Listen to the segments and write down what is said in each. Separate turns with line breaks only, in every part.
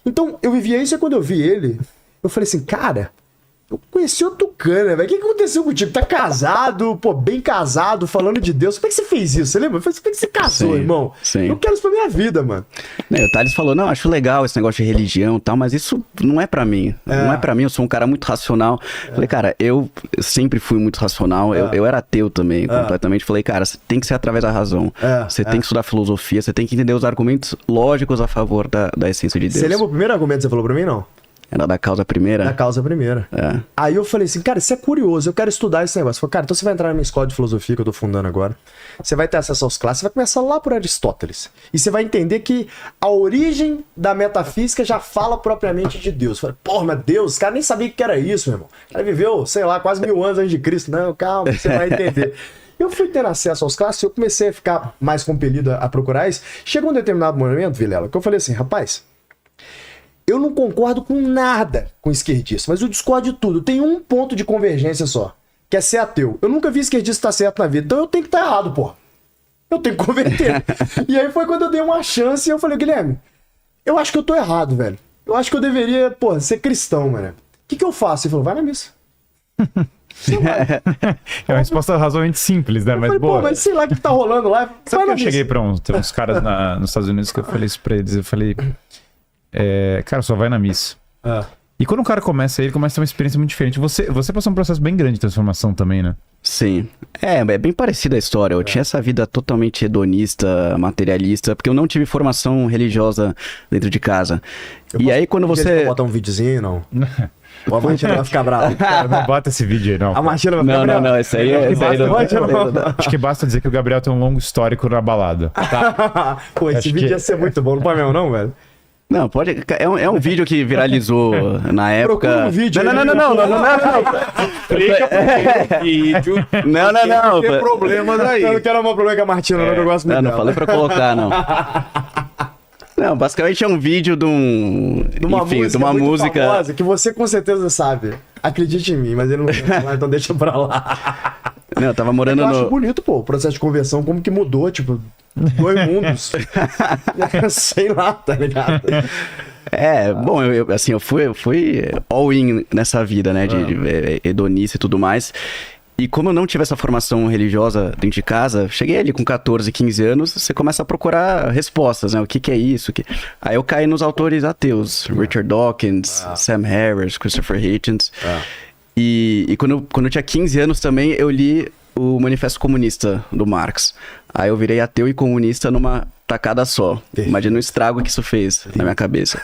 Então, eu vivia isso e quando eu vi ele, eu falei assim, cara, eu conheci o Tucano, velho. O que aconteceu contigo? Tá casado, pô, bem casado, falando de Deus. Como é que você fez isso? Você lembra? Como é que você casou, irmão?
Sim.
Eu quero isso pra minha vida, mano.
O Thales falou, não, acho legal esse negócio de religião e tal, mas isso não é pra mim. Não é pra mim, eu sou um cara muito racional. Falei, cara, eu sempre fui muito racional. Eu era ateu também, completamente. Falei, cara, tem que ser através da razão. Você tem que estudar filosofia, você tem que entender os argumentos lógicos a favor da essência de Deus.
Você lembra o primeiro argumento que você falou pra mim, não?
Era da causa primeira?
Da causa primeira. Aí eu falei assim, cara, isso é curioso, eu quero estudar esse negócio. Eu falei, cara, então você vai entrar na minha escola de filosofia que eu tô fundando agora. Você vai ter acesso aos clássicos, você vai começar lá por Aristóteles. E você vai entender que a origem da metafísica já fala propriamente de Deus. Eu falei, porra, mas Deus, os caras nem sabiam o que era isso, meu irmão. O cara viveu, sei lá, quase 1000 anos antes de Cristo. Não, calma, você vai entender. Eu fui tendo acesso aos clássicos, eu comecei a ficar mais compelido a procurar isso. Chegou um determinado momento, Vilela, que eu falei assim, rapaz, eu não concordo com nada com esquerdista, mas eu discordo de tudo. Tem um ponto de convergência só, que é ser ateu. Eu nunca vi esquerdista estar certo na vida, então eu tenho que estar errado, porra. Eu tenho que converter. E aí foi quando eu dei uma chance e eu falei, Guilherme, eu acho que eu tô errado, velho. Eu acho que eu deveria, porra, ser cristão, mano. O que eu faço? Ele falou, vai na missa.
É uma resposta razoavelmente simples, né? Mas
falei,
boa.
Pô, mas sei lá o que tá rolando lá.
Sabe que eu cheguei pra tem uns caras nos Estados Unidos que eu falei isso pra eles. Eu falei, cara, só vai na missa. E quando o cara começa, ele começa a ter uma experiência muito diferente. Você passou um processo bem grande de transformação também, né?
Sim. É bem parecida a história. Eu tinha essa vida totalmente hedonista, materialista, porque eu não tive formação religiosa dentro de casa. E aí quando você...
Bota um videozinho, não? Ou a Martina vai ficar brava?
Cara, não bota esse vídeo aí, não.
A Martina vai ficar brava?
Não, esse aí
Acho que basta dizer que o Gabriel tem um longo histórico na balada.
Tá? Pô, esse vídeo ia ser muito bom, não pode mesmo não, velho?
Não, pode. É um vídeo que viralizou na época.
Procura um vídeo.
Não.
Explica pro vídeo.
Não.
Tem problemas aí.
Eu não quero arrumar problema com a Martina, não, que eu gosto muito
Não
dela.
falei pra colocar, não. Não, basicamente é um vídeo de uma música
famosa que você com certeza sabe. Acredite em mim, mas ele não quer falar, então deixa pra lá.
Não, eu tava morando
eu acho bonito, pô, o processo de conversão, como que mudou, tipo, dois mundos. Sei lá, tá ligado?
Bom, eu fui all in nessa vida, né, de hedonista e tudo mais. E como eu não tive essa formação religiosa dentro de casa, cheguei ali com 14, 15 anos, você começa a procurar respostas, né? O que é isso? Aí eu caí nos autores ateus, Richard Dawkins, Sam Harris, Christopher Hitchens. E quando eu tinha 15 anos também, eu li o Manifesto Comunista do Marx. Aí eu virei ateu e comunista numa tacada só. Imagina o estrago que isso fez na minha cabeça.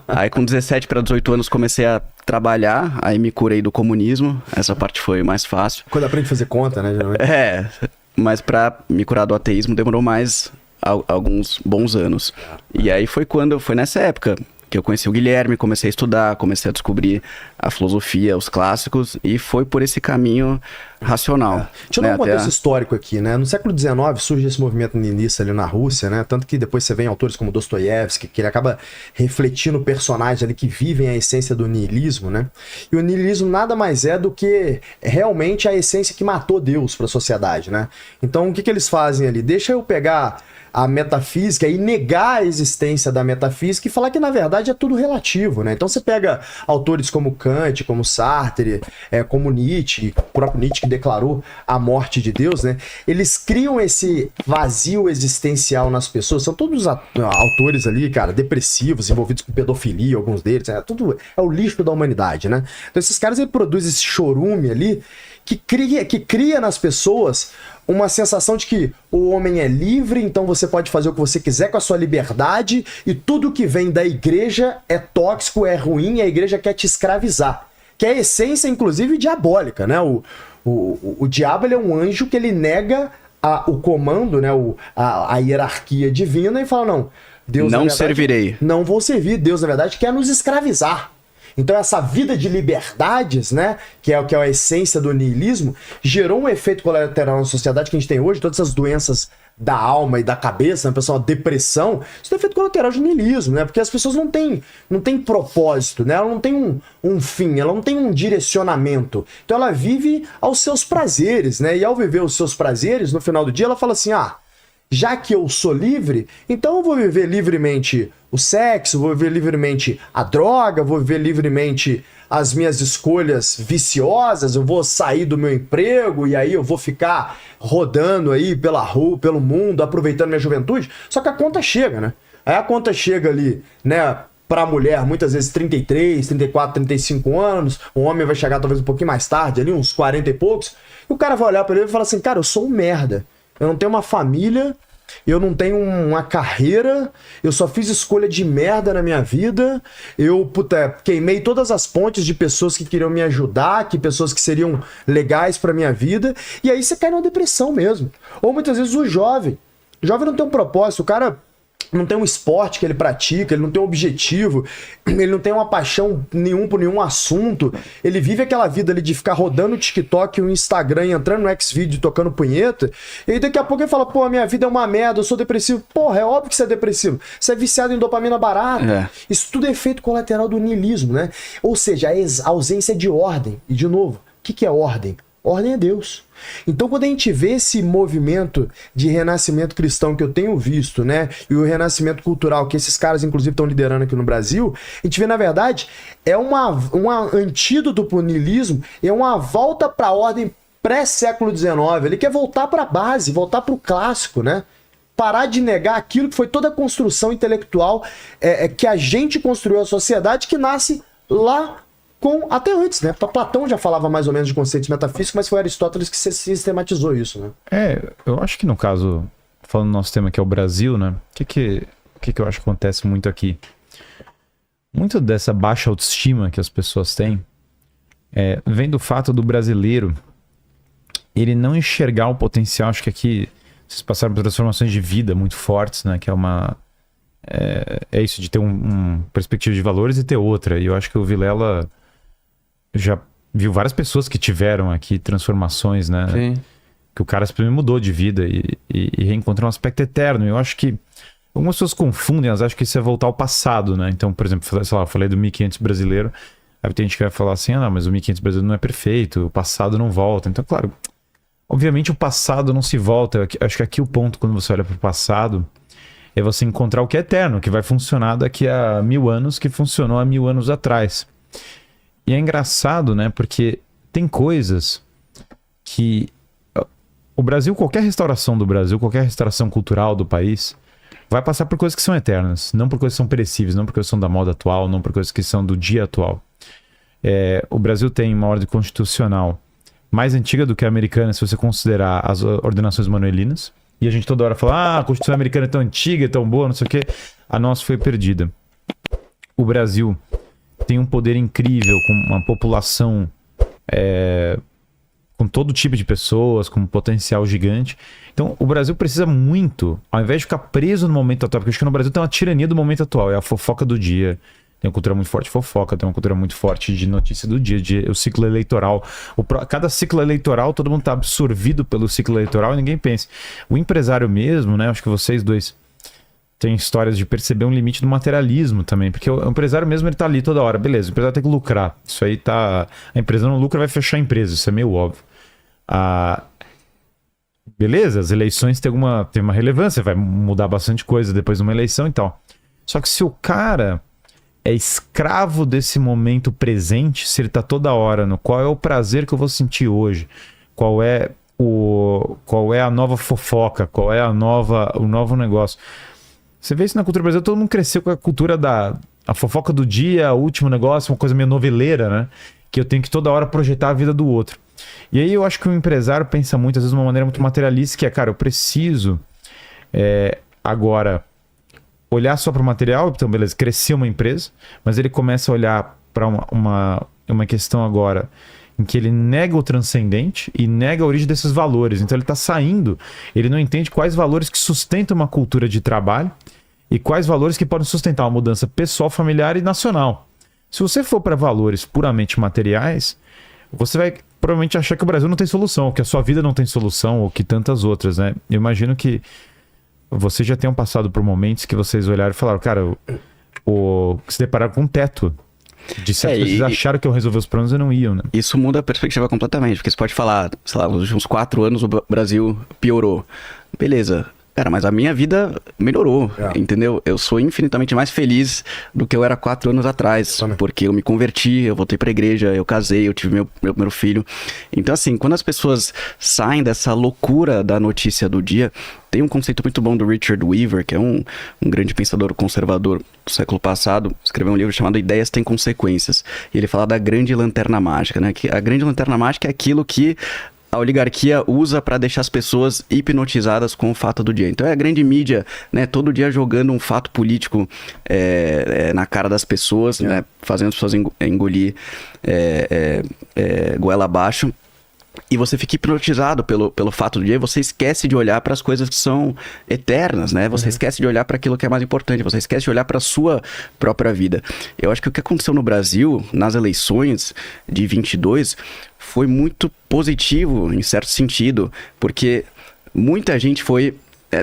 Aí com 17 para 18 anos comecei a trabalhar, aí me curei do comunismo. Essa parte foi mais fácil.
Quando aprende a fazer conta, né? Geralmente.
Mas pra me curar do ateísmo demorou mais alguns bons anos. E aí foi nessa época que eu conheci o Guilherme, comecei a estudar, comecei a descobrir a filosofia, os clássicos, e foi por esse caminho racional.
Deixa eu dar um contexto histórico aqui, né? No século XIX surge esse movimento niilista ali na Rússia, né? Tanto que depois você vê em autores como Dostoiévski, que ele acaba refletindo personagens ali que vivem a essência do niilismo, né? E o niilismo nada mais é do que realmente a essência que matou Deus para a sociedade, né? Então o que eles fazem ali? Deixa eu pegar a metafísica e negar a existência da metafísica e falar que na verdade é tudo relativo, né? Então você pega autores como Kant, como Sartre, como Nietzsche, o próprio Nietzsche que declarou a morte de Deus, né? Eles criam esse vazio existencial nas pessoas, são todos autores ali, cara, depressivos, envolvidos com pedofilia, alguns deles, tudo é o lixo da humanidade, né? Então esses caras produzem esse chorume ali que cria nas pessoas uma sensação de que o homem é livre, então você pode fazer o que você quiser com a sua liberdade e tudo que vem da igreja é tóxico, é ruim, e a igreja quer te escravizar. Que é a essência, inclusive, diabólica, né? O diabo ele é um anjo que ele nega o comando, né? A hierarquia divina e fala, não, Deus,
não
na verdade,
servirei.
Não vou servir. Deus, na verdade, quer nos escravizar. Então essa vida de liberdades, né, que é a essência do niilismo, gerou um efeito colateral na sociedade que a gente tem hoje, todas essas doenças da alma e da cabeça, né, pessoal, a depressão, isso é efeito colateral de niilismo, né, porque as pessoas não têm propósito, né, ela não tem um fim, ela não tem um direcionamento, então ela vive aos seus prazeres, né, e ao viver os seus prazeres, no final do dia ela fala assim, já que eu sou livre, então eu vou viver livremente o sexo, vou viver livremente a droga, vou viver livremente as minhas escolhas viciosas, eu vou sair do meu emprego e aí eu vou ficar rodando aí pela rua, pelo mundo, aproveitando minha juventude. Só que a conta chega, né? Aí a conta chega ali, né, pra mulher, muitas vezes 33, 34, 35 anos, o homem vai chegar talvez um pouquinho mais tarde, ali uns 40 e poucos, e o cara vai olhar pra ele e falar assim, cara, eu sou um merda, eu não tenho uma família, eu não tenho uma carreira, eu só fiz escolha de merda na minha vida, eu, queimei todas as pontes de pessoas que queriam me ajudar, que pessoas que seriam legais pra minha vida, e aí você cai numa depressão mesmo. Ou muitas vezes o jovem não tem um propósito, o cara não tem um esporte que ele pratica, ele não tem um objetivo, ele não tem uma paixão por nenhum assunto, ele vive aquela vida ali de ficar rodando o TikTok e o Instagram e entrando no Xvideo tocando punheta, e aí daqui a pouco ele fala, pô, a minha vida é uma merda, eu sou depressivo. Porra, é óbvio que você é depressivo, você é viciado em dopamina barata. Isso tudo é efeito colateral do niilismo, né? Ou seja, a ausência de ordem. E de novo, o que é ordem? Ordem é Deus. Então, quando a gente vê esse movimento de renascimento cristão que eu tenho visto, né, e o renascimento cultural que esses caras, inclusive, estão liderando aqui no Brasil, a gente vê, na verdade, é um antídoto para o niilismo, é uma volta para a ordem pré-século XIX. Ele quer voltar para a base, voltar para o clássico, né? Parar de negar aquilo que foi toda a construção intelectual que a gente construiu a sociedade, que nasce lá até antes, né? Platão já falava mais ou menos de conceitos metafísicos, mas foi Aristóteles que sistematizou isso, né?
Eu acho que no caso, falando do nosso tema que é o Brasil, né? O que eu acho que acontece muito aqui? Muito dessa baixa autoestima que as pessoas têm vem do fato do brasileiro ele não enxergar o potencial. Acho que aqui vocês passaram por transformações de vida muito fortes, né? Que é isso, de ter uma perspectiva de valores e ter outra. E eu acho que o Vilela já viu várias pessoas que tiveram aqui transformações, né?
Sim.
Que o cara simplesmente mudou de vida e reencontrou um aspecto eterno. Eu acho que algumas pessoas confundem, elas acham que isso é voltar ao passado, né? Então, por exemplo, sei lá, eu falei do 1500 brasileiro, aí tem gente que vai falar assim, não, mas o 1500 brasileiro não é perfeito, o passado não volta. Então, claro, obviamente o passado não se volta. Eu acho que aqui o ponto, quando você olha para o passado, é você encontrar o que é eterno, que vai funcionar daqui a 1000 anos, que funcionou há 1000 anos atrás. E é engraçado, né? Porque tem coisas que o Brasil, qualquer restauração do Brasil, qualquer restauração cultural do país, vai passar por coisas que são eternas, não por coisas que são perecíveis, não por coisas que são da moda atual, não por coisas que são do dia atual. O Brasil tem uma ordem constitucional mais antiga do que a americana, se você considerar as ordenações manuelinas. E a gente toda hora fala, a Constituição americana é tão antiga, é tão boa, não sei o quê. A nossa foi perdida. O Brasil tem um poder incrível, com uma população com todo tipo de pessoas, com um potencial gigante. Então, o Brasil precisa muito, ao invés de ficar preso no momento atual, porque eu acho que no Brasil tem uma tirania do momento atual, é a fofoca do dia. Tem uma cultura muito forte de fofoca, tem uma cultura muito forte de notícia do dia, o ciclo eleitoral. Cada ciclo eleitoral, todo mundo está absorvido pelo ciclo eleitoral e ninguém pensa. O empresário mesmo, né? Acho que vocês dois têm histórias de perceber um limite do materialismo também, porque o empresário mesmo, ele tá ali toda hora. Beleza, o empresário tem que lucrar. Isso aí tá... A empresa não lucra, vai fechar a empresa, isso é meio óbvio. Beleza, as eleições têm uma relevância, vai mudar bastante coisa depois de uma eleição e tal. Só que se o cara é escravo desse momento presente, se ele tá toda hora no qual é o prazer que eu vou sentir hoje, qual é a nova fofoca, qual é o novo negócio. Você vê isso na cultura brasileira, todo mundo cresceu com a cultura a fofoca do dia, o último negócio, uma coisa meio noveleira, né? Que eu tenho que toda hora projetar a vida do outro. E aí eu acho que o empresário pensa muito, às vezes, de uma maneira muito materialista, que é, cara, eu preciso agora olhar só para o material, então beleza, crescer uma empresa, mas ele começa a olhar para uma questão agora em que ele nega o transcendente e nega a origem desses valores. Então ele está saindo, ele não entende quais valores que sustentam uma cultura de trabalho e quais valores que podem sustentar uma mudança pessoal, familiar e nacional. Se você for para valores puramente materiais, você vai provavelmente achar que o Brasil não tem solução, ou que a sua vida não tem solução, ou que tantas outras, né? Eu imagino que vocês já tenham passado por momentos que vocês olharam e falaram, cara, se depararam com um teto. De certo, vocês acharam que eu resolver os problemas e não iam, né?
Isso muda a perspectiva completamente, porque você pode falar, sei lá, nos últimos 4 anos o Brasil piorou. Beleza, Cara, mas a minha vida melhorou, entendeu? Eu sou infinitamente mais feliz do que eu era 4 anos atrás, porque eu me converti, eu voltei pra igreja, eu casei, eu tive meu primeiro filho. Então, assim, quando as pessoas saem dessa loucura da notícia do dia, tem um conceito muito bom do Richard Weaver, que é um grande pensador conservador do século passado, escreveu um livro chamado Ideias Têm Consequências. E ele fala da grande lanterna mágica, né? Que a grande lanterna mágica é aquilo que a oligarquia usa para deixar as pessoas hipnotizadas com o fato do dia. Então é a grande mídia, né, todo dia jogando um fato político na cara das pessoas, né, fazendo as pessoas engolir goela abaixo. E você fica hipnotizado pelo fato do dia, você esquece de olhar para as coisas que são eternas, né? Você esquece de olhar para aquilo que é mais importante, você esquece de olhar para a sua própria vida. Eu acho que o que aconteceu no Brasil, nas eleições de 22, foi muito positivo, em certo sentido, porque muita gente foi...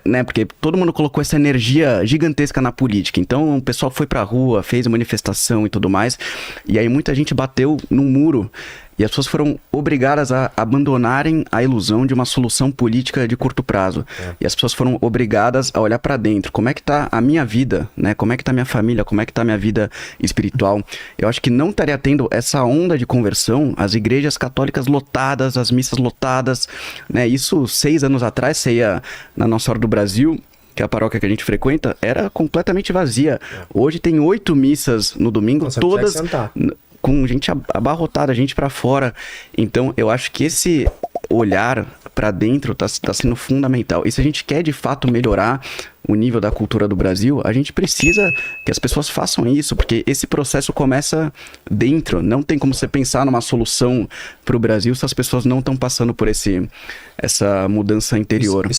né, porque todo mundo colocou essa energia gigantesca na política. Então o pessoal foi pra rua, fez manifestação e tudo mais. E aí muita gente bateu num muro. E as pessoas foram obrigadas a abandonarem a ilusão de uma solução política de curto prazo. E as pessoas foram obrigadas a olhar pra dentro. Como é que tá a minha vida, né? Como é que tá a minha família? Como é que tá a minha vida espiritual? Eu acho que não estaria tendo essa onda de conversão, as igrejas católicas lotadas, as missas lotadas, né? Isso 6 anos atrás, você ia na Nossa Senhora do Brasil, que é a paróquia que a gente frequenta, era completamente vazia. Hoje tem 8 missas no domingo, todas com gente abarrotada, gente pra fora. Então, eu acho que esse olhar pra dentro tá sendo fundamental. E se a gente quer, de fato, melhorar o nível da cultura do Brasil, a gente precisa que as pessoas façam isso, porque esse processo começa dentro. Não tem como você pensar numa solução pro Brasil se as pessoas não estão passando por essa mudança interior.